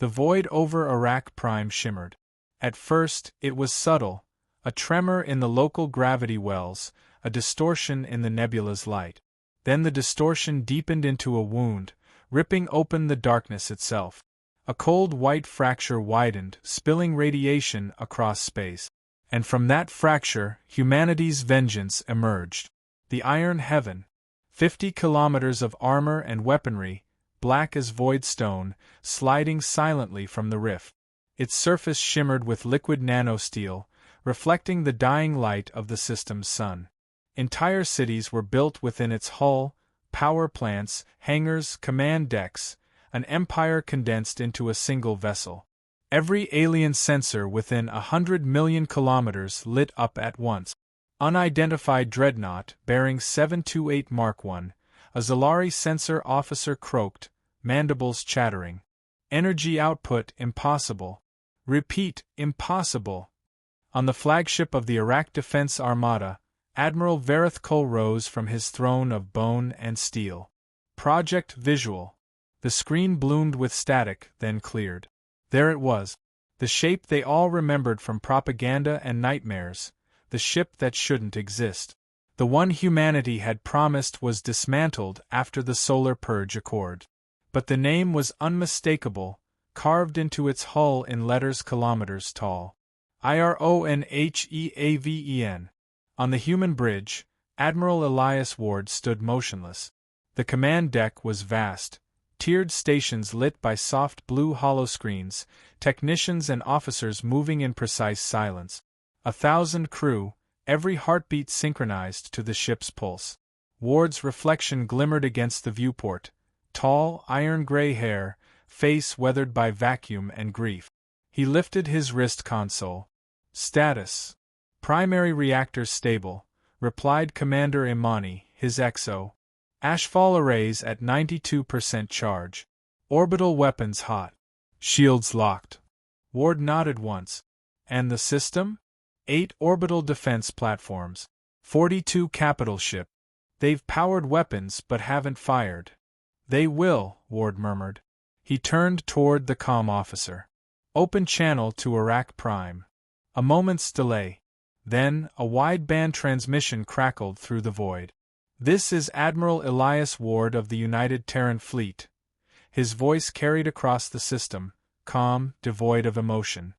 The void over Iraq Prime shimmered. At first, it was subtle, a tremor in the local gravity wells, a distortion in the nebula's light. Then the distortion deepened into a wound, ripping open the darkness itself. A cold white fracture widened, spilling radiation across space. And from that fracture, humanity's vengeance emerged. The Iron Heaven. 50 kilometers of armor and weaponry, black as void stone, sliding silently from the rift. Its surface shimmered with liquid nanosteel, reflecting the dying light of the system's sun. Entire cities were built within its hull, power plants, hangars, command decks, an empire condensed into a single vessel. Every alien sensor within 100 million kilometers lit up at once. Unidentified dreadnought, bearing 728 Mark I, a Zalari sensor officer croaked, mandibles chattering. Energy output impossible. Repeat, impossible. On the flagship of the Iraq Defense Armada, Admiral Vareth Kol rose from his throne of bone and steel. Project visual. The screen bloomed with static, then cleared. There it was. The shape they all remembered from propaganda and nightmares, the ship that shouldn't exist. The one humanity had promised was dismantled after the Solar Purge Accord. But the name was unmistakable, carved into its hull in letters kilometers tall. IRONHEAVEN. On the human bridge, Admiral Elias Ward stood motionless. The command deck was vast, tiered stations lit by soft blue holoscreens, technicians and officers moving in precise silence. 1,000 crew, every heartbeat synchronized to the ship's pulse. Ward's reflection glimmered against the viewport, tall, iron-gray hair, face weathered by vacuum and grief. He lifted his wrist console. Status. Primary reactors stable, replied Commander Imani, his XO. Ashfall arrays at 92% charge. Orbital weapons hot. Shields locked. Ward nodded once. And the system? 8 orbital defense platforms. 42 capital ship. They've powered weapons but haven't fired. They will, Ward murmured. He turned toward the comm officer. Open channel to Iraq Prime. A moment's delay. Then, a wideband transmission crackled through the void. This is Admiral Elias Ward of the United Terran Fleet. His voice carried across the system, calm, devoid of emotion.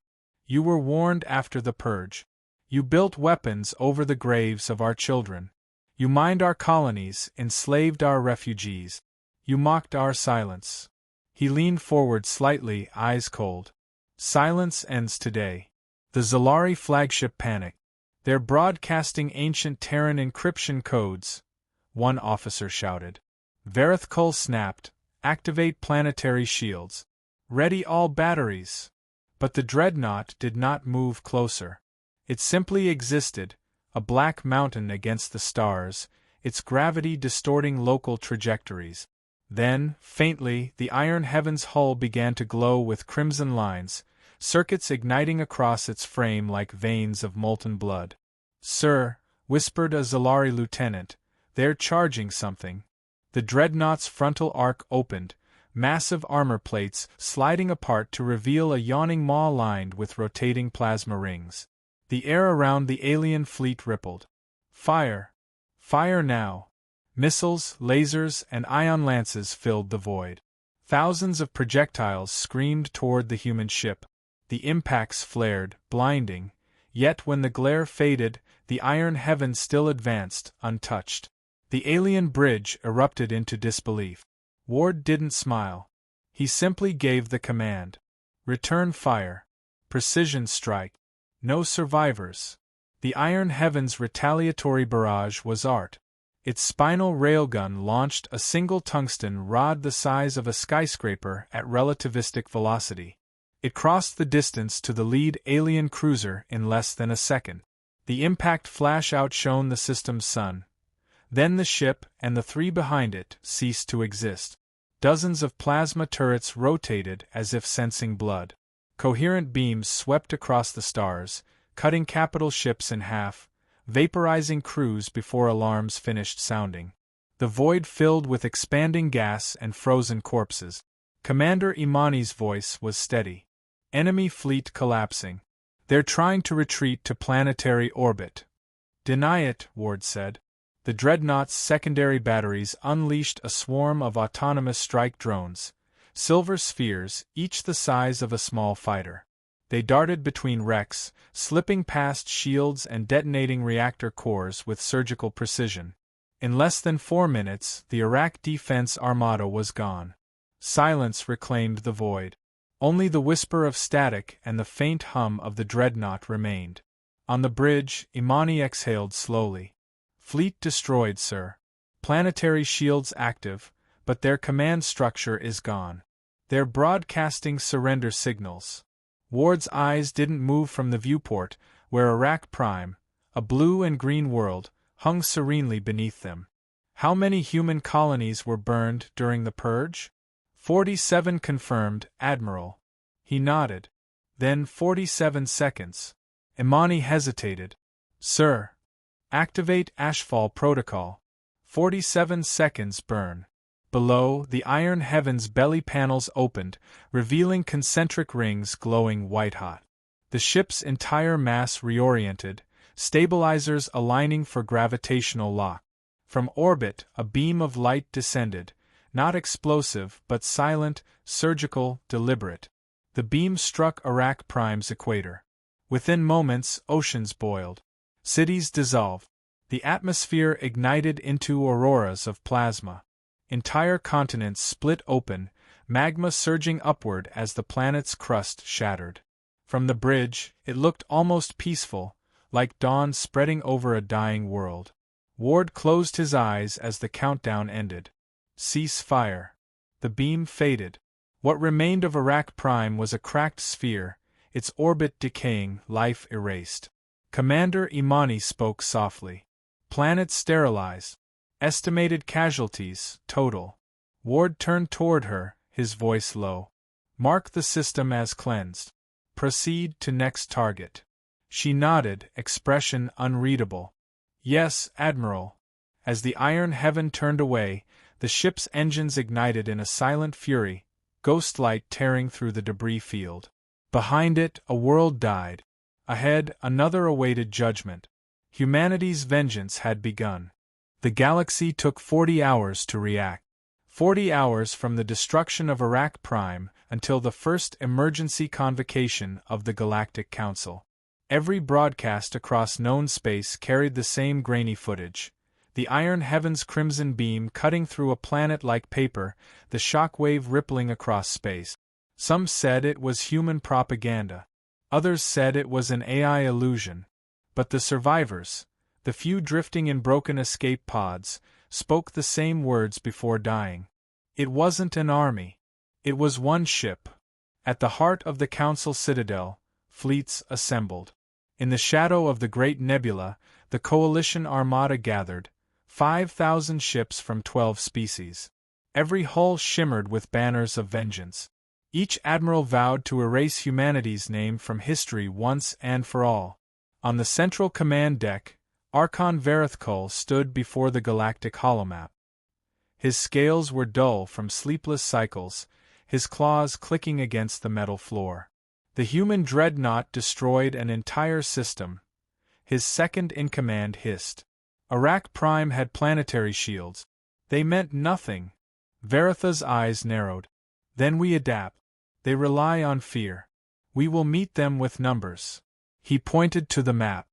You were warned after the purge. You built weapons over the graves of our children. You mined our colonies, enslaved our refugees. You mocked our silence. He leaned forward slightly, eyes cold. Silence ends today. The Zalari flagship panicked. They're broadcasting ancient Terran encryption codes, one officer shouted. Vareth Kol snapped, activate planetary shields. Ready all batteries. But the dreadnought did not move closer. It simply existed, a black mountain against the stars, its gravity distorting local trajectories. Then, faintly, the Iron Heaven's hull began to glow with crimson lines, circuits igniting across its frame like veins of molten blood. Sir, whispered a Zalari lieutenant, they're charging something. The dreadnought's frontal arc opened, massive armor plates sliding apart to reveal a yawning maw lined with rotating plasma rings. The air around the alien fleet rippled. Fire! Fire now! Missiles, lasers, and ion lances filled the void. Thousands of projectiles screamed toward the human ship. The impacts flared, blinding, yet when the glare faded, the Iron Heaven still advanced, untouched. The alien bridge erupted into disbelief. Ward didn't smile. He simply gave the command. Return fire. Precision strike. No survivors. The Iron Heaven's retaliatory barrage was art. Its spinal railgun launched a single tungsten rod the size of a skyscraper at relativistic velocity. It crossed the distance to the lead alien cruiser in less than a second. The impact flash outshone the system's sun. Then the ship, and the 3 behind it, ceased to exist. Dozens of plasma turrets rotated as if sensing blood. Coherent beams swept across the stars, cutting capital ships in half, vaporizing crews before alarms finished sounding. The void filled with expanding gas and frozen corpses. Commander Imani's voice was steady. Enemy fleet collapsing. They're trying to retreat to planetary orbit. Deny it, Ward said. The dreadnought's secondary batteries unleashed a swarm of autonomous strike drones, silver spheres, each the size of a small fighter. They darted between wrecks, slipping past shields and detonating reactor cores with surgical precision. In less than 4 minutes, the Iraq defense armada was gone. Silence reclaimed the void. Only the whisper of static and the faint hum of the dreadnought remained. On the bridge, Imani exhaled slowly. Fleet destroyed, sir. Planetary shields active, but their command structure is gone. They're broadcasting surrender signals. Ward's eyes didn't move from the viewport, where Iraq Prime, a blue and green world, hung serenely beneath them. How many human colonies were burned during the purge? 47 confirmed, Admiral. He nodded. Then 47 seconds. Imani hesitated. Sir. Activate Ashfall Protocol. 47 seconds burn. Below, the iron heaven's belly panels opened, revealing concentric rings glowing white-hot. The ship's entire mass reoriented, stabilizers aligning for gravitational lock. From orbit, a beam of light descended, not explosive but silent, surgical, deliberate. The beam struck Iraq Prime's equator. Within moments, oceans boiled. Cities dissolved. The atmosphere ignited into auroras of plasma. Entire continents split open, magma surging upward as the planet's crust shattered. From the bridge, it looked almost peaceful, like dawn spreading over a dying world. Ward closed his eyes as the countdown ended. Cease fire. The beam faded. What remained of Iraq Prime was a cracked sphere, its orbit decaying, life erased. Commander Imani spoke softly. Planet sterilized. Estimated casualties, total. Ward turned toward her, his voice low. Mark the system as cleansed. Proceed to next target. She nodded, expression unreadable. Yes, Admiral. As the iron heaven turned away, the ship's engines ignited in a silent fury, ghost light tearing through the debris field. Behind it, a world died. Ahead, another awaited judgment. Humanity's vengeance had begun. The galaxy took 40 hours to react. 40 hours from the destruction of Iraq Prime until the first emergency convocation of the Galactic Council. Every broadcast across known space carried the same grainy footage. The iron heaven's crimson beam cutting through a planet like paper, the shockwave rippling across space. Some said it was human propaganda. Others said it was an AI illusion. But the survivors, the few drifting in broken escape pods, spoke the same words before dying. It wasn't an army. It was one ship. At the heart of the Council Citadel, fleets assembled. In the shadow of the Great Nebula, the Coalition Armada gathered, 5,000 ships from 12 species. Every hull shimmered with banners of vengeance. Each admiral vowed to erase humanity's name from history once and for all. On the central command deck, Archon Verithkul stood before the galactic holomap. His scales were dull from sleepless cycles, his claws clicking against the metal floor. The human dreadnought destroyed an entire system. His second-in-command hissed. Iraq Prime had planetary shields. They meant nothing. Veritha's eyes narrowed. Then we adapt. They rely on fear. We will meet them with numbers. He pointed to the map.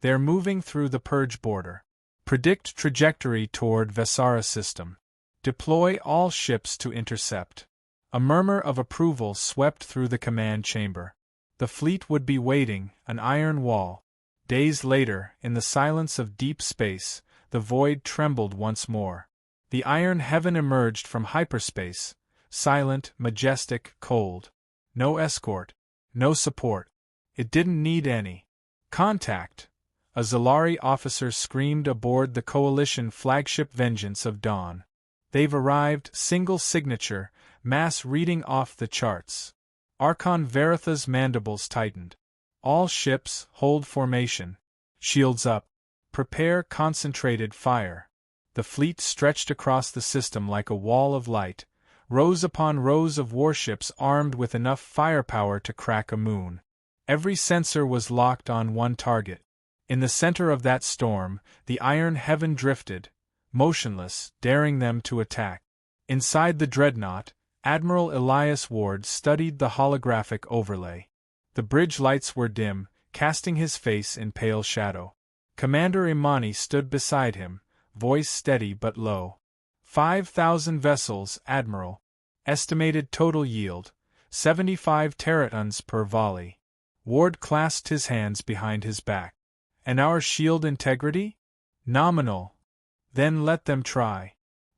They're moving through the purge border. Predict trajectory toward Vesara system. Deploy all ships to intercept. A murmur of approval swept through the command chamber. The fleet would be waiting, an iron wall. Days later, in the silence of deep space, the void trembled once more. The iron heaven emerged from hyperspace, silent, majestic, cold. No escort. No support. It didn't need any. Contact! A Zalari officer screamed aboard the Coalition flagship Vengeance of Dawn. They've arrived, single signature, mass reading off the charts. Archon Veritha's mandibles tightened. All ships, hold formation. Shields up. Prepare concentrated fire. The fleet stretched across the system like a wall of light, rows upon rows of warships armed with enough firepower to crack a moon. Every sensor was locked on one target. In the center of that storm, the iron heaven drifted, motionless, daring them to attack. Inside the dreadnought, Admiral Elias Ward studied the holographic overlay. The bridge lights were dim, casting his face in pale shadow. Commander Imani stood beside him, voice steady but low. 5,000 vessels, Admiral. Estimated total yield, 75 teratons per volley. Ward clasped his hands behind his back. And our shield integrity? Nominal. Then let them try.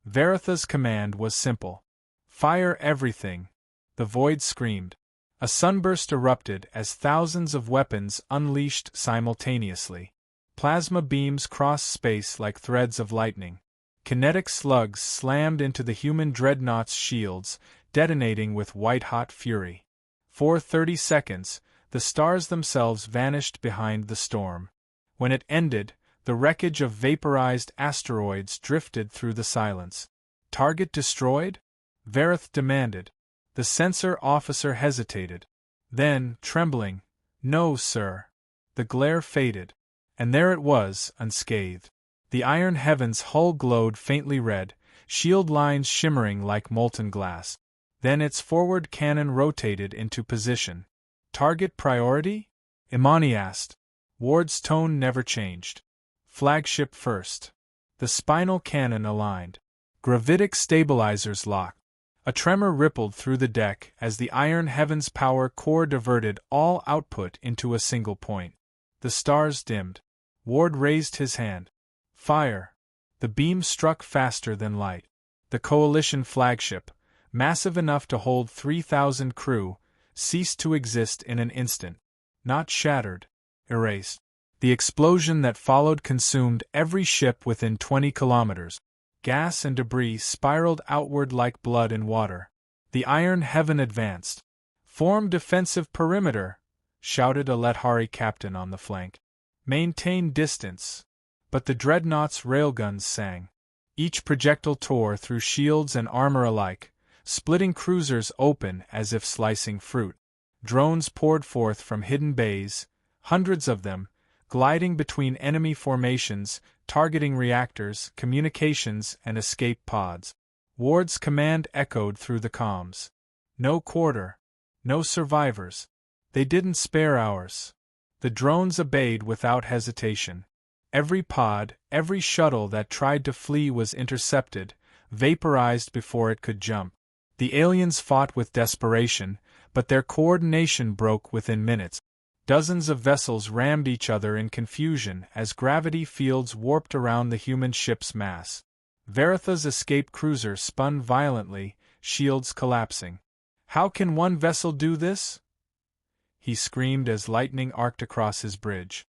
Varitha's command was simple. Fire everything. The void screamed. A sunburst erupted as thousands of weapons unleashed simultaneously. Plasma beams crossed space like threads of lightning. Kinetic slugs slammed into the human dreadnought's shields, detonating with white-hot fury. For 30 seconds, the stars themselves vanished behind the storm. When it ended, the wreckage of vaporized asteroids drifted through the silence. Target destroyed? Varith demanded. The sensor officer hesitated. Then, trembling, "No, sir." The glare faded. And there it was, unscathed. The iron heaven's hull glowed faintly red, shield lines shimmering like molten glass. Then its forward cannon rotated into position. Target priority? Imani asked. Ward's tone never changed. Flagship first. The spinal cannon aligned. Gravitic stabilizers locked. A tremor rippled through the deck as the iron heaven's power core diverted all output into a single point. The stars dimmed. Ward raised his hand. Fire. The beam struck faster than light. The coalition flagship, massive enough to hold 3,000 crew, ceased to exist in an instant. Not shattered. Erased. The explosion that followed consumed every ship within 20 kilometers. Gas and debris spiraled outward like blood in water. The iron heaven advanced. Form defensive perimeter, shouted a Lethari captain on the flank. Maintain distance. But the dreadnought's railguns sang. Each projectile tore through shields and armor alike, splitting cruisers open as if slicing fruit. Drones poured forth from hidden bays, hundreds of them, gliding between enemy formations, targeting reactors, communications, and escape pods. Ward's command echoed through the comms. No quarter. No survivors. They didn't spare ours. The drones obeyed without hesitation. Every pod, every shuttle that tried to flee was intercepted, vaporized before it could jump. The aliens fought with desperation, but their coordination broke within minutes. Dozens of vessels rammed each other in confusion as gravity fields warped around the human ship's mass. Varitha's escape cruiser spun violently, shields collapsing. "How can one vessel do this?" he screamed as lightning arced across his bridge.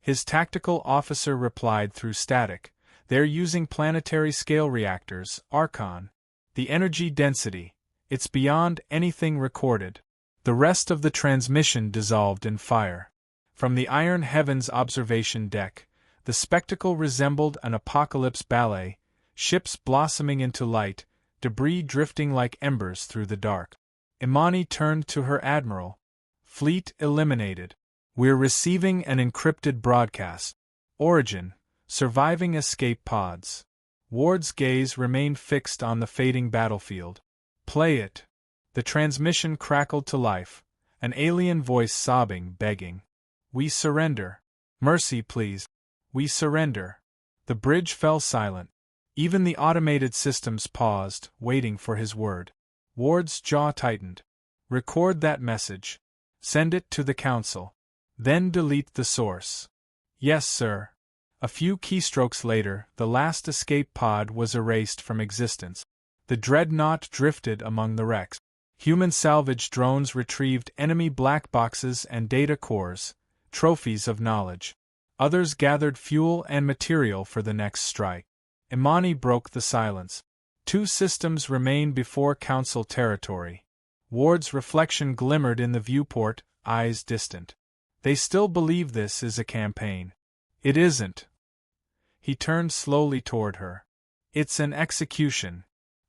His tactical officer replied through static, "They're using planetary scale reactors, Archon. The energy density, it's beyond anything recorded." The rest of the transmission dissolved in fire. From the iron heaven's observation deck, the spectacle resembled an apocalypse ballet, ships blossoming into light, debris drifting like embers through the dark. Imani turned to her admiral. "Fleet eliminated. We're receiving an encrypted broadcast. Origin, surviving escape pods." Ward's gaze remained fixed on the fading battlefield. "Play it." The transmission crackled to life, an alien voice sobbing, begging. "We surrender. Mercy, please. We surrender." The bridge fell silent. Even the automated systems paused, waiting for his word. Ward's jaw tightened. "Record that message. Send it to the Council. Then delete the source." "Yes, sir." A few keystrokes later, the last escape pod was erased from existence. The dreadnought drifted among the wrecks. Human salvage drones retrieved enemy black boxes and data cores, trophies of knowledge. Others gathered fuel and material for the next strike. Imani broke the silence. 2 systems remain before Council territory. Ward's reflection glimmered in the viewport, eyes distant. "They still believe this is a campaign." "It isn't." He turned slowly toward her. "It's an execution.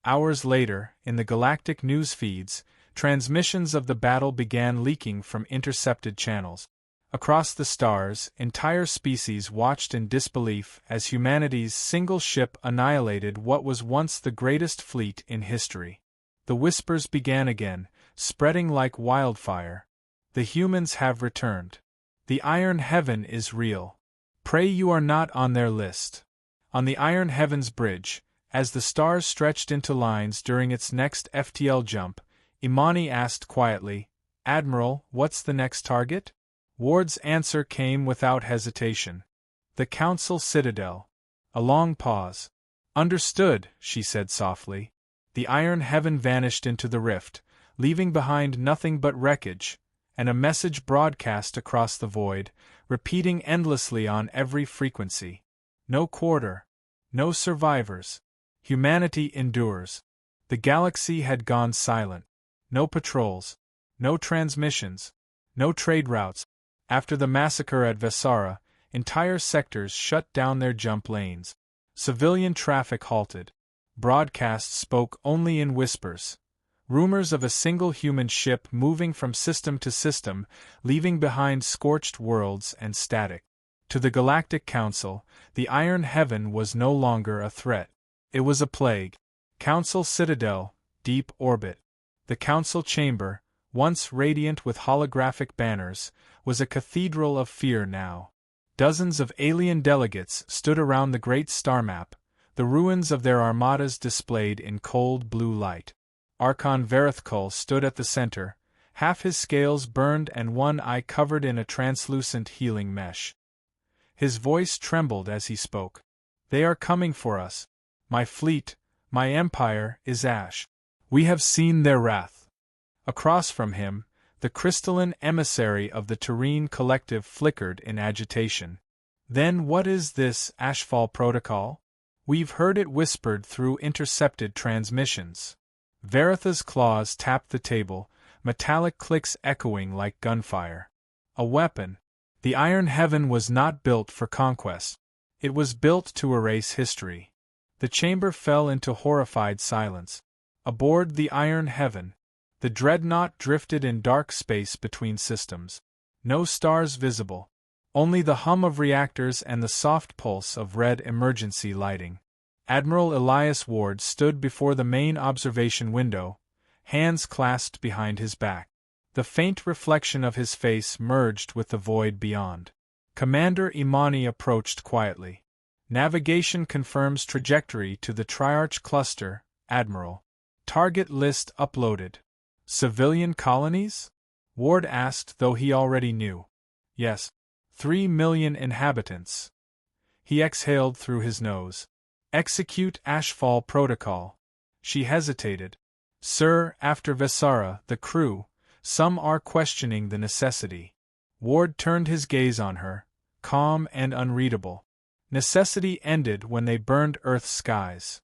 Hours later, in the galactic news feeds, transmissions of the battle began leaking from intercepted channels. Across the stars, entire species watched in disbelief as humanity's single ship annihilated what was once the greatest fleet in history. The whispers began again, spreading like wildfire. The humans have returned. The Iron Heaven is real. Pray you are not on their list. On the Iron Heaven's bridge, as the stars stretched into lines during its next FTL jump, Imani asked quietly, "Admiral, what's the next target?" Ward's answer came without hesitation. "The Council Citadel." A long pause. "Understood," she said softly. The Iron Heaven vanished into the rift, leaving behind nothing but wreckage, and a message broadcast across the void, repeating endlessly on every frequency. No quarter. No survivors. Humanity endures. The galaxy had gone silent. No patrols. No transmissions. No trade routes. After the massacre at Vesara, entire sectors shut down their jump lanes. Civilian traffic halted. Broadcasts spoke only in whispers. Rumors of a single human ship moving from system to system, leaving behind scorched worlds and static. To the Galactic Council, the Iron Heaven was no longer a threat. It was a plague. Council Citadel, deep orbit. The Council Chamber, once radiant with holographic banners, was a cathedral of fear now. Dozens of alien delegates stood around the great star map, the ruins of their armadas displayed in cold blue light. Archon Verithkul stood at the center, half his scales burned and one eye covered in a translucent healing mesh. His voice trembled as he spoke. "They are coming for us. My fleet, my empire, is ash. We have seen their wrath." Across from him, the crystalline emissary of the Terrene Collective flickered in agitation. "Then what is this Ashfall protocol? We've heard it whispered through intercepted transmissions." Veritha's claws tapped the table, metallic clicks echoing like gunfire. A weapon. The Iron Heaven was not built for conquest. It was built to erase history. The chamber fell into horrified silence. Aboard the Iron Heaven, the dreadnought drifted in dark space between systems. No stars visible. Only the hum of reactors and the soft pulse of red emergency lighting. Admiral Elias Ward stood before the main observation window, hands clasped behind his back. The faint reflection of his face merged with the void beyond. Commander Imani approached quietly. "Navigation confirms trajectory to the Triarch Cluster, Admiral. Target list uploaded." "Civilian colonies?" Ward asked, though he already knew. "Yes. 3 million inhabitants." He exhaled through his nose. "Execute Ashfall Protocol." She hesitated. "Sir, after Vesara, the crew, some are questioning the necessity." Ward turned his gaze on her, calm and unreadable. "Necessity ended when they burned Earth's skies."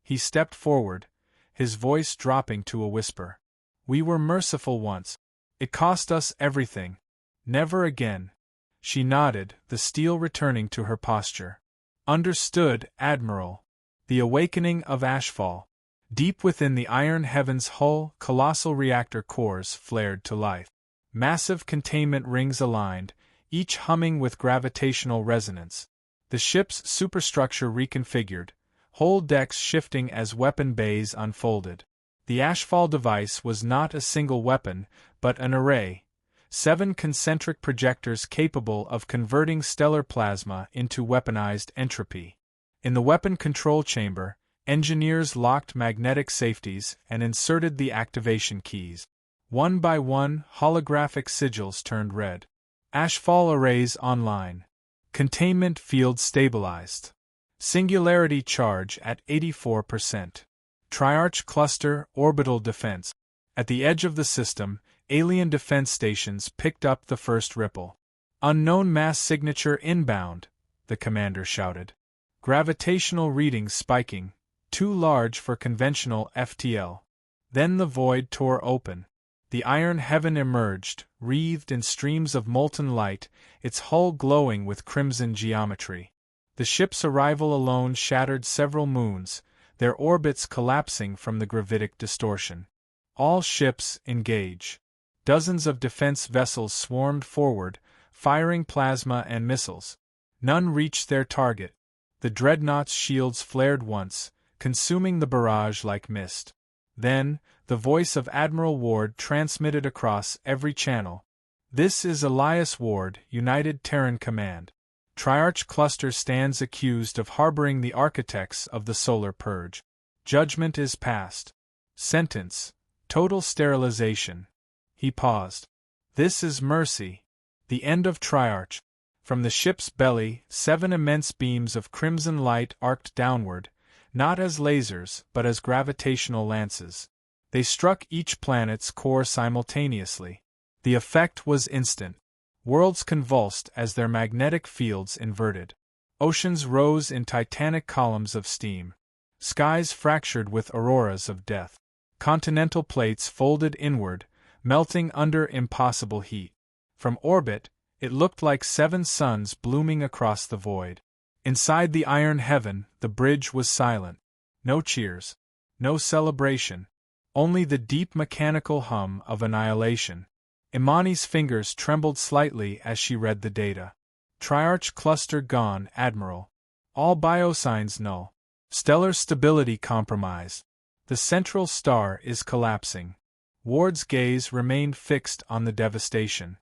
He stepped forward, his voice dropping to a whisper. "We were merciful once. It cost us everything. Never again." She nodded, the steel returning to her posture. "Understood, Admiral." The awakening of Ashfall. Deep within the Iron Heaven's hull, colossal reactor cores flared to life. Massive containment rings aligned, each humming with gravitational resonance. The ship's superstructure reconfigured, whole decks shifting as weapon bays unfolded. The Ashfall device was not a single weapon, but an array. 7 concentric projectors capable of converting stellar plasma into weaponized entropy. In the weapon control chamber, engineers locked magnetic safeties and inserted the activation keys. One by one, holographic sigils turned red. Ashfall arrays online. Containment field stabilized. Singularity charge at 84%. Triarch cluster orbital defense. At the edge of the system, alien defense stations picked up the first ripple. "Unknown mass signature inbound," the commander shouted. Gravitational readings spiking, too large for conventional FTL. Then the void tore open. The Iron Heaven emerged, wreathed in streams of molten light, its hull glowing with crimson geometry. The ship's arrival alone shattered several moons, their orbits collapsing from the gravitic distortion. All ships engage. Dozens of defense vessels swarmed forward, firing plasma and missiles. None reached their target. The dreadnought's shields flared once, consuming the barrage like mist. Then, the voice of Admiral Ward transmitted across every channel. "This is Elias Ward, United Terran Command. Triarch Cluster stands accused of harboring the architects of the Solar Purge. Judgment is passed. Sentence: total sterilization." He paused. "This is mercy. The end of Triarch." From the ship's belly, 7 immense beams of crimson light arced downward, not as lasers but as gravitational lances. They struck each planet's core simultaneously. The effect was instant. Worlds convulsed as their magnetic fields inverted. Oceans rose in titanic columns of steam. Skies fractured with auroras of death. Continental plates folded inward, melting under impossible heat. From orbit, it looked like 7 suns blooming across the void. Inside the iron heaven, the bridge was silent. No cheers. No celebration. Only the deep mechanical hum of annihilation. Imani's fingers trembled slightly as she read the data. Triarch cluster gone, Admiral. All biosigns null. Stellar stability compromised. The central star is collapsing. Ward's gaze remained fixed on the devastation.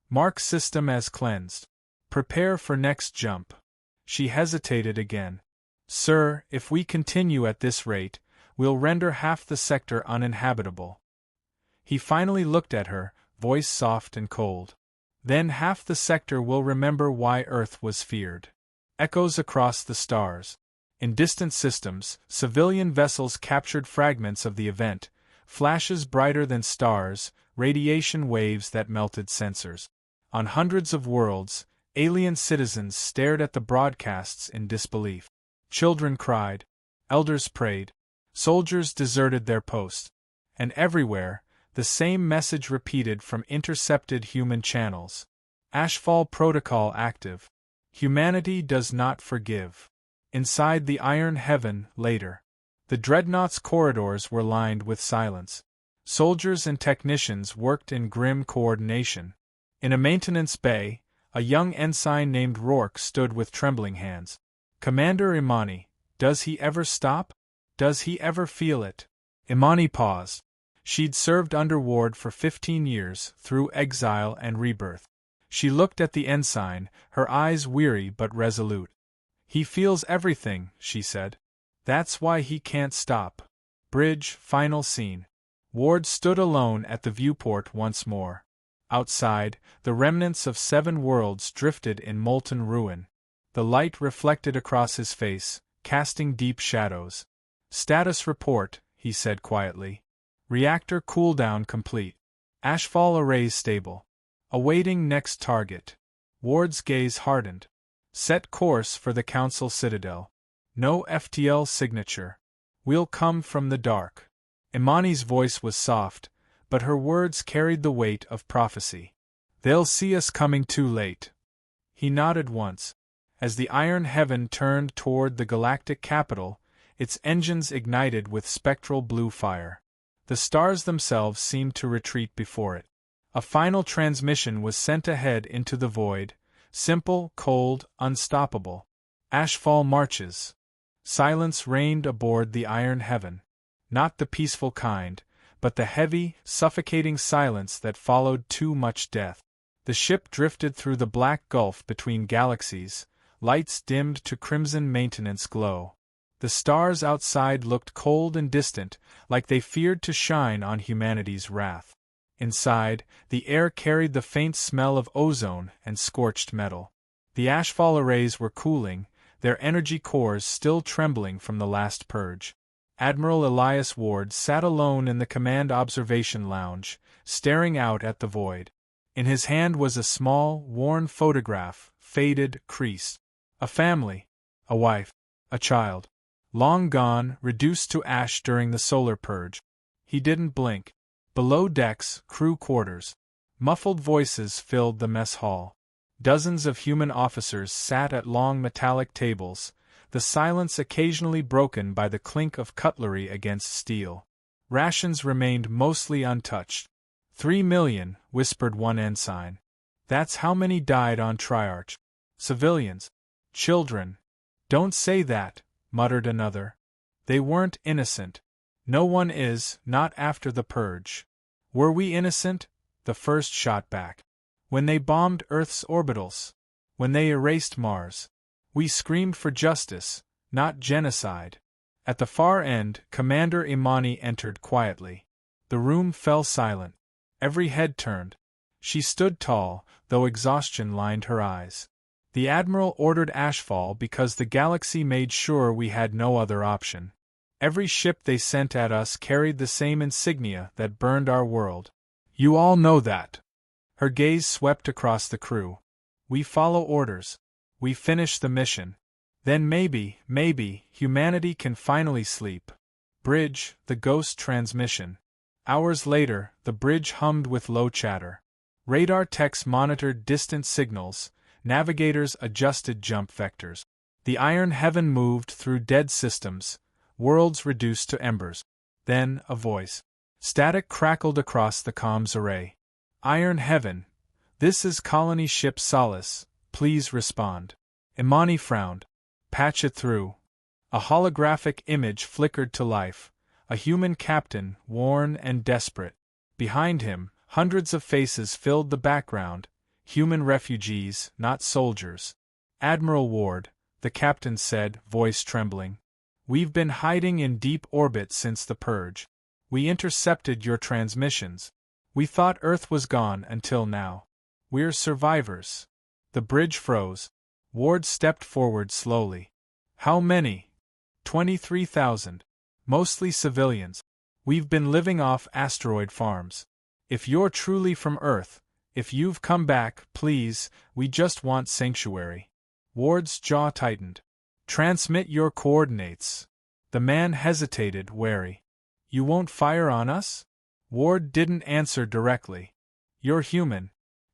Mark system as cleansed. Prepare for next jump. She hesitated again. "Sir, if we continue at this rate, we'll render half the sector uninhabitable." He finally looked at her, voice soft and cold. "Then half the sector will remember why Earth was feared." Echoes across the stars. In distant systems, civilian vessels captured fragments of the event, flashes brighter than stars, radiation waves that melted sensors. On hundreds of worlds, alien citizens stared at the broadcasts in disbelief. Children cried. Elders prayed. Soldiers deserted their post. And everywhere, the same message repeated from intercepted human channels. HFY protocol active. Humanity does not forgive. Inside the iron heaven, later. The dreadnought's corridors were lined with silence. Soldiers and technicians worked in grim coordination. In a maintenance bay, a young ensign named Rourke stood with trembling hands. "Commander Imani, does he ever stop? Does he ever feel it?" Imani paused. She'd served under Ward for 15 years, through exile and rebirth. She looked at the ensign, her eyes weary but resolute. "He feels everything," she said. "That's why he can't stop." Bridge, final scene. Ward stood alone at the viewport once more. Outside, the remnants of 7 worlds drifted in molten ruin. The light reflected across his face, casting deep shadows. "Status report," he said quietly. "Reactor cooldown complete. HFY arrays stable. Awaiting next target." Ward's gaze hardened. "Set course for the Council Citadel. No FTL signature. We'll come from the dark." Imani's voice was soft, but her words carried the weight of prophecy. "They'll see us coming too late." He nodded once. As the iron heaven turned toward the galactic capital, its engines ignited with spectral blue fire. The stars themselves seemed to retreat before it. A final transmission was sent ahead into the void, simple, cold, unstoppable. HFY marches. Silence reigned aboard the iron heaven. Not the peaceful kind, but the heavy, suffocating silence that followed too much death. The ship drifted through the black gulf between galaxies, lights dimmed to crimson maintenance glow. The stars outside looked cold and distant, like they feared to shine on humanity's wrath. Inside, the air carried the faint smell of ozone and scorched metal. The HFY arrays were cooling, their energy cores still trembling from the last purge. Admiral Elias Ward sat alone in the command observation lounge, staring out at the void. In his hand was a small, worn photograph, faded, creased. A family. A wife. A child. Long gone, reduced to ash during the solar purge. He didn't blink. Below decks, crew quarters. Muffled voices filled the mess hall. Dozens of human officers sat at long metallic tables, the silence occasionally broken by the clink of cutlery against steel. Rations remained mostly untouched. 3,000,000, whispered one ensign. That's how many died on Triarch. Civilians. Children. Don't say that, muttered another. They weren't innocent. No one is, not after the purge. Were we innocent? The first shot back. When they bombed Earth's orbitals. When they erased Mars. We screamed for justice, not genocide. At the far end, Commander Imani entered quietly. The room fell silent. Every head turned. She stood tall, though exhaustion lined her eyes. The Admiral ordered ashfall because the galaxy made sure we had no other option. Every ship they sent at us carried the same insignia that burned our world. You all know that. Her gaze swept across the crew. We follow orders. We finish the mission. Then maybe, humanity can finally sleep. Bridge, the ghost transmission. Hours later, the bridge hummed with low chatter. Radar techs monitored distant signals, navigators adjusted jump vectors. The iron heaven moved through dead systems, worlds reduced to embers. Then, a voice. Static crackled across the comms array. Iron heaven. This is colony ship Solace, please respond. Imani frowned. Patch it through. A holographic image flickered to life. A human captain, worn and desperate. Behind him, hundreds of faces filled the background, human refugees, not soldiers. Admiral Ward, the captain said, voice trembling. We've been hiding in deep orbit since the purge. We intercepted your transmissions. We thought Earth was gone until now. We're survivors. The bridge froze. Ward stepped forward slowly. How many? 23,000. Mostly civilians. We've been living off asteroid farms. If you're truly from Earth, if you've come back, please, we just want sanctuary. Ward's jaw tightened. Transmit your coordinates. The man hesitated, wary. You won't fire on us? Ward didn't answer directly. You're human.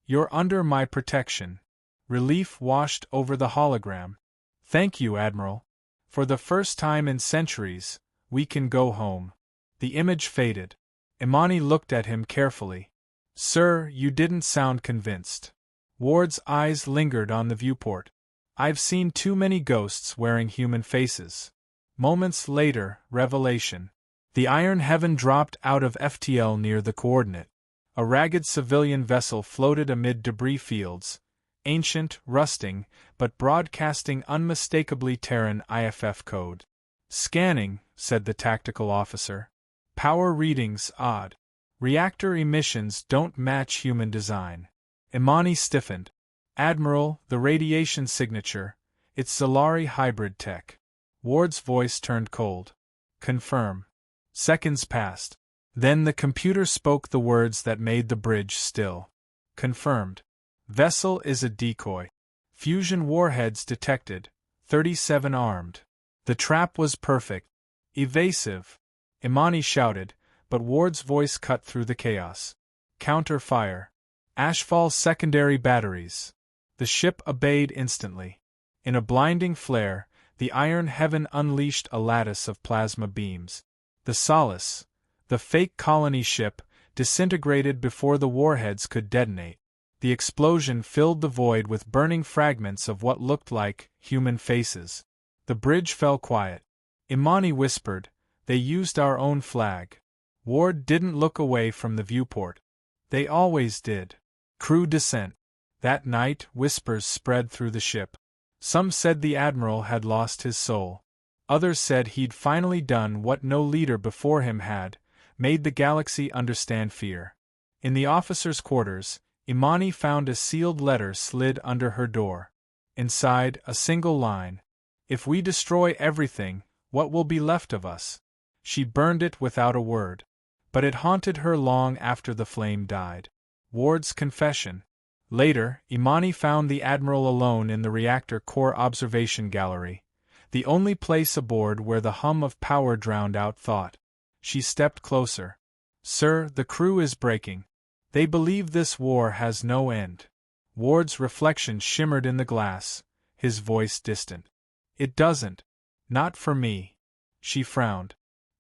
You're under my protection. Relief washed over the hologram. Thank you, Admiral. For the first time in centuries, we can go home. The image faded. Imani looked at him carefully. Sir, you didn't sound convinced. Ward's eyes lingered on the viewport. I've seen too many ghosts wearing human faces. Moments later, revelation. The iron heaven dropped out of FTL near the coordinate. A ragged civilian vessel floated amid debris fields, ancient, rusting, but broadcasting unmistakably Terran IFF code. Scanning, said the tactical officer. Power readings odd. Reactor emissions don't match human design. Imani stiffened. Admiral, the radiation signature. It's Zalari hybrid tech. Ward's voice turned cold. Confirm. Seconds passed. Then the computer spoke the words that made the bridge still. Confirmed. Vessel is a decoy. Fusion warheads detected. 37 armed. The trap was perfect. Evasive. Imani shouted, but Ward's voice cut through the chaos. Counter fire. Ashfall secondary batteries. The ship obeyed instantly. In a blinding flare, the iron heaven unleashed a lattice of plasma beams. The Solace, the fake colony ship, disintegrated before the warheads could detonate. The explosion filled the void with burning fragments of what looked like human faces. The bridge fell quiet. Imani whispered, "They used our own flag." Ward didn't look away from the viewport. They always did. Crew descent. That night, whispers spread through the ship. Some said the Admiral had lost his soul. Others said he'd finally done what no leader before him had, made the galaxy understand fear. In the officers' quarters, Imani found a sealed letter slid under her door. Inside, a single line. If we destroy everything, what will be left of us? She burned it without a word. But it haunted her long after the flame died. Ward's confession. Later, Imani found the Admiral alone in the reactor core observation gallery, the only place aboard where the hum of power drowned out thought. She stepped closer. "Sir, the crew is breaking. They believe this war has no end." Ward's reflection shimmered in the glass, his voice distant. "It doesn't. Not for me. She frowned.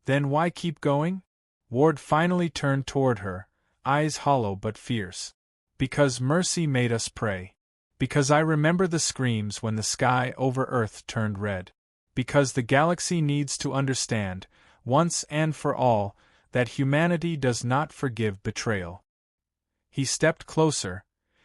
Then why keep going? Ward finally turned toward her, eyes hollow but fierce. Because mercy made us pray. Because I remember the screams when the sky over Earth turned red. Because the galaxy needs to understand, once and for all, that humanity does not forgive betrayal. He stepped closer,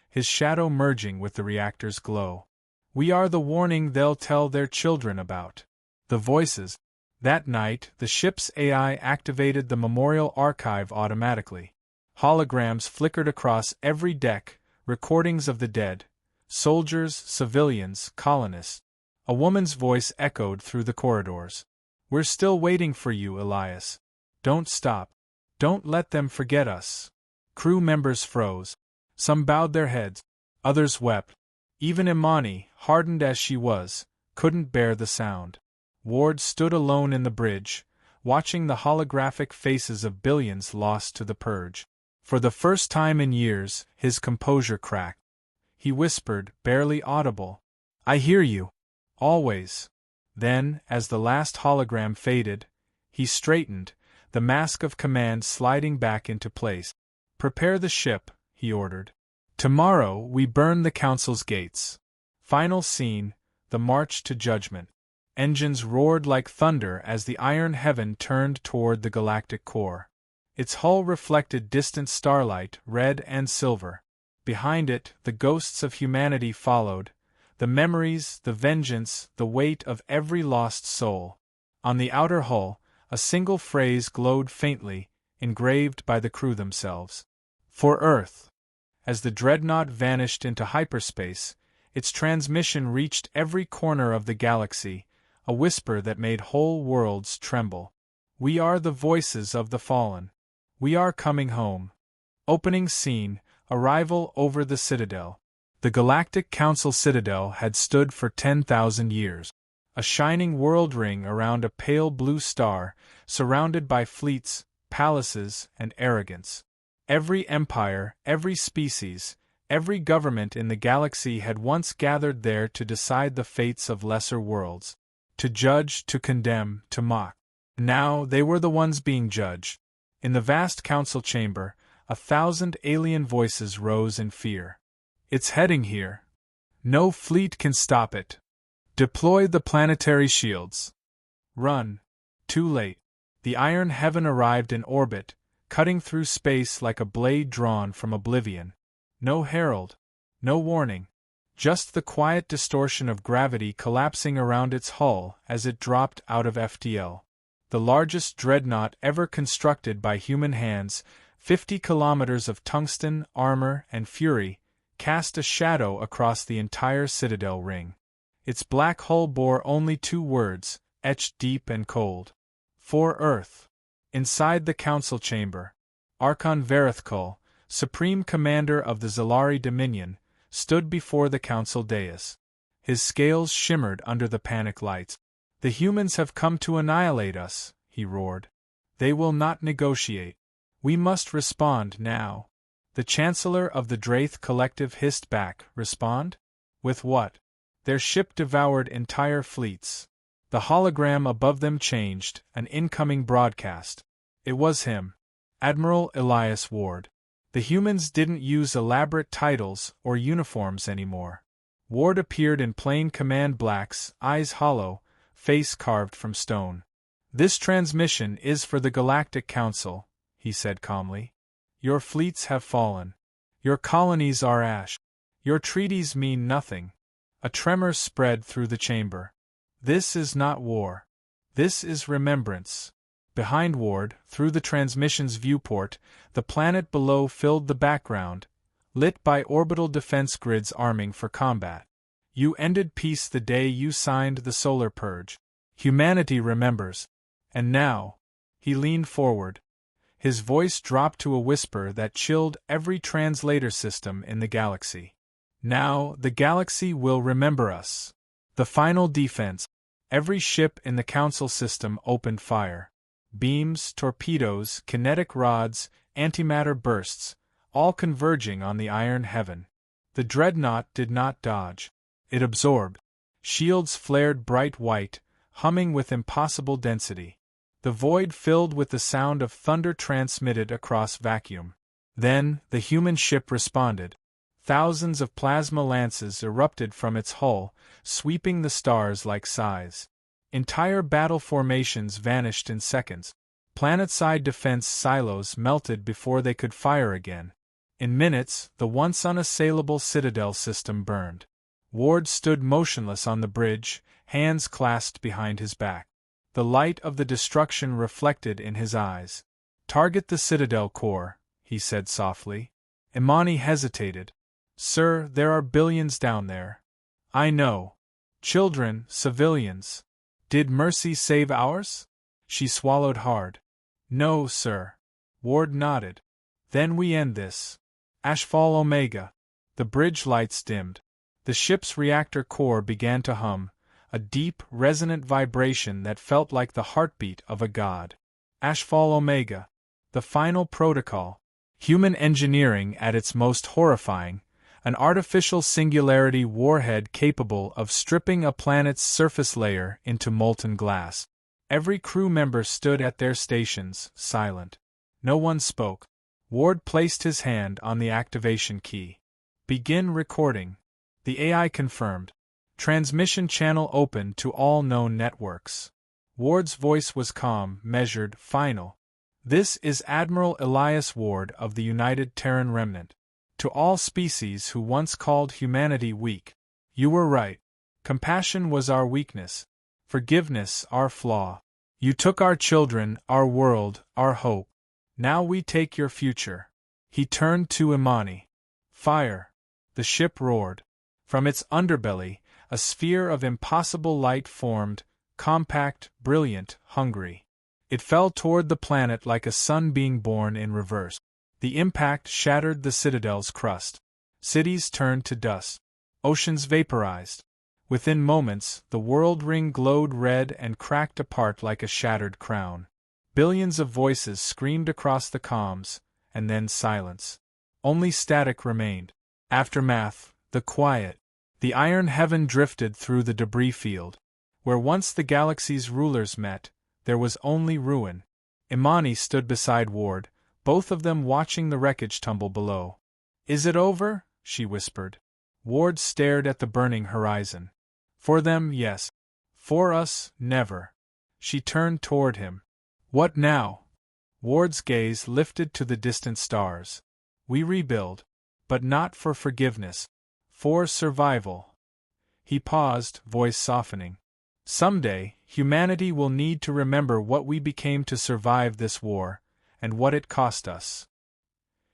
his shadow merging with the reactor's glow. We are the warning they'll tell their children about. The voices. That night, the ship's AI activated the memorial archive automatically. Holograms flickered across every deck, recordings of the dead, soldiers, civilians, colonists. A woman's voice echoed through the corridors. We're still waiting for you, Elias. Don't stop. Don't let them forget us. Crew members froze. Some bowed their heads. Others wept. Even Imani, hardened as she was, couldn't bear the sound. Ward stood alone in the bridge, watching the holographic faces of billions lost to the purge. For the first time in years, his composure cracked. He whispered, barely audible, "I hear you. Always." Then, as the last hologram faded, he straightened, the mask of command sliding back into place. "Prepare the ship," he ordered. "Tomorrow we burn the Council's gates." Final scene, the march to judgment. Engines roared like thunder as the iron heaven turned toward the galactic core. Its hull reflected distant starlight, red and silver. Behind it, the ghosts of humanity followed, the memories, the vengeance, the weight of every lost soul. On the outer hull, a single phrase glowed faintly, engraved by the crew themselves. For Earth. As the dreadnought vanished into hyperspace, its transmission reached every corner of the galaxy, a whisper that made whole worlds tremble. We are the voices of the fallen. We are coming home. Opening scene, arrival over the Citadel. The Galactic Council Citadel had stood for 10,000 years. A shining world ring around a pale blue star, surrounded by fleets, palaces, and arrogance. Every empire, every species, every government in the galaxy had once gathered there to decide the fates of lesser worlds. To judge, to condemn, to mock. Now they were the ones being judged. In the vast council chamber, 1,000 alien voices rose in fear. It's heading here. No fleet can stop it. Deploy the planetary shields. Run. Too late. The iron heaven arrived in orbit, cutting through space like a blade drawn from oblivion. No herald. No warning. Just the quiet distortion of gravity collapsing around its hull as it dropped out of FTL. The largest dreadnought ever constructed by human hands, 50 kilometers of tungsten, armor, and fury, cast a shadow across the entire Citadel ring. Its black hull bore only 2 words, etched deep and cold. For Earth. Inside the council chamber, Archon Verithkul, supreme commander of the Zalari Dominion, stood before the council dais. His scales shimmered under the panic lights. "The humans have come to annihilate us," he roared. "They will not negotiate. We must respond now." The Chancellor of the Draith Collective hissed back, "Respond? With what?" Their ship devoured entire fleets. The hologram above them changed, an incoming broadcast. It was him. Admiral Elias Ward. The humans didn't use elaborate titles or uniforms anymore. Ward appeared in plain command blacks, eyes hollow, face carved from stone. "This transmission is for the Galactic Council," he said calmly. "Your fleets have fallen. Your colonies are ash. Your treaties mean nothing." A tremor spread through the chamber. This is not war. This is remembrance. Behind Ward, through the transmission's viewport, the planet below filled the background, lit by orbital defense grids arming for combat. You ended peace the day you signed the solar purge. Humanity remembers. And now, he leaned forward. His voice dropped to a whisper that chilled every translator system in the galaxy. Now, the galaxy will remember us. The final defense. Every ship in the Council system opened fire. Beams, torpedoes, kinetic rods, antimatter bursts, all converging on the iron heaven. The dreadnought did not dodge. It absorbed. Shields flared bright white, humming with impossible density. The void filled with the sound of thunder transmitted across vacuum. Then, the human ship responded. Thousands of plasma lances erupted from its hull, sweeping the stars like sighs. Entire battle formations vanished in seconds. Planet-side defense silos melted before they could fire again. In minutes, the once unassailable Citadel system burned. Ward stood motionless on the bridge, hands clasped behind his back. The light of the destruction reflected in his eyes. "Target the Citadel core," he said softly. Imani hesitated. "Sir, there are billions down there." "I know. Children, civilians. Did Mercy save ours?" She swallowed hard. "No, sir." Ward nodded. "Then we end this. HFY Omega." The bridge lights dimmed. The ship's reactor core began to hum, a deep, resonant vibration that felt like the heartbeat of a god. HFY Omega. The final protocol. Human engineering at its most horrifying, an artificial singularity warhead capable of stripping a planet's surface layer into molten glass. Every crew member stood at their stations, silent. No one spoke. Ward placed his hand on the activation key. "Begin recording." The AI confirmed. Transmission channel open to all known networks. Ward's voice was calm, measured, final. "This is Admiral Elias Ward of the United Terran Remnant. To all species who once called humanity weak. You were right. Compassion was our weakness. Forgiveness our flaw. You took our children, our world, our hope. Now we take your future." He turned to Imani. "Fire." The ship roared. From its underbelly, a sphere of impossible light formed, compact, brilliant, hungry. It fell toward the planet like a sun being born in reverse. The impact shattered the Citadel's crust. Cities turned to dust. Oceans vaporized. Within moments, the world ring glowed red and cracked apart like a shattered crown. Billions of voices screamed across the comms, and then silence. Only static remained. Aftermath, the quiet. The iron heaven drifted through the debris field. Where once the galaxy's rulers met, there was only ruin. Imani stood beside Ward, both of them watching the wreckage tumble below. "Is it over?" she whispered. Ward stared at the burning horizon. "For them, yes. For us, never." She turned toward him. "What now?" Ward's gaze lifted to the distant stars. "We rebuild. But not for forgiveness. For survival." He paused, voice softening. "Someday, humanity will need to remember what we became to survive this war, and what it cost us."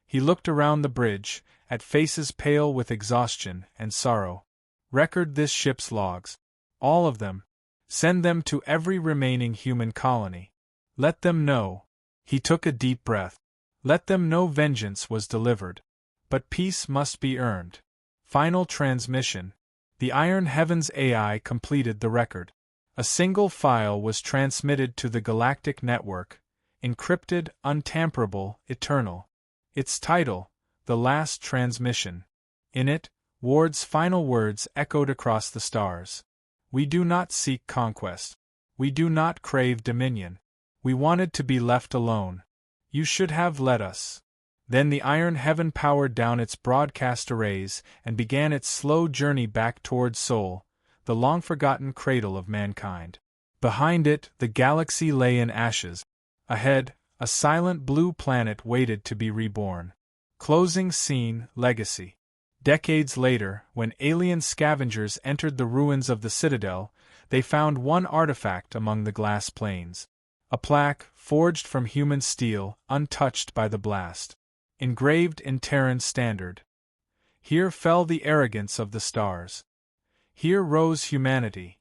He looked around the bridge, at faces pale with exhaustion and sorrow. "Record this ship's logs. All of them. Send them to every remaining human colony. Let them know." He took a deep breath. "Let them know vengeance was delivered. But peace must be earned." Final transmission. The Iron Heavens AI completed the record. A single file was transmitted to the galactic network, encrypted, untamperable, eternal. Its title, The Last Transmission. In it, Ward's final words echoed across the stars. "We do not seek conquest. We do not crave dominion. We wanted to be left alone. You should have let us." Then the Iron Heaven powered down its broadcast arrays and began its slow journey back toward Sol, the long-forgotten cradle of mankind. Behind it, the galaxy lay in ashes. Ahead, a silent blue planet waited to be reborn. Closing scene, legacy. Decades later, when alien scavengers entered the ruins of the Citadel, they found one artifact among the glass planes. A plaque, forged from human steel, untouched by the blast. Engraved in Terran standard. "Here fell the arrogance of the stars. Here rose humanity."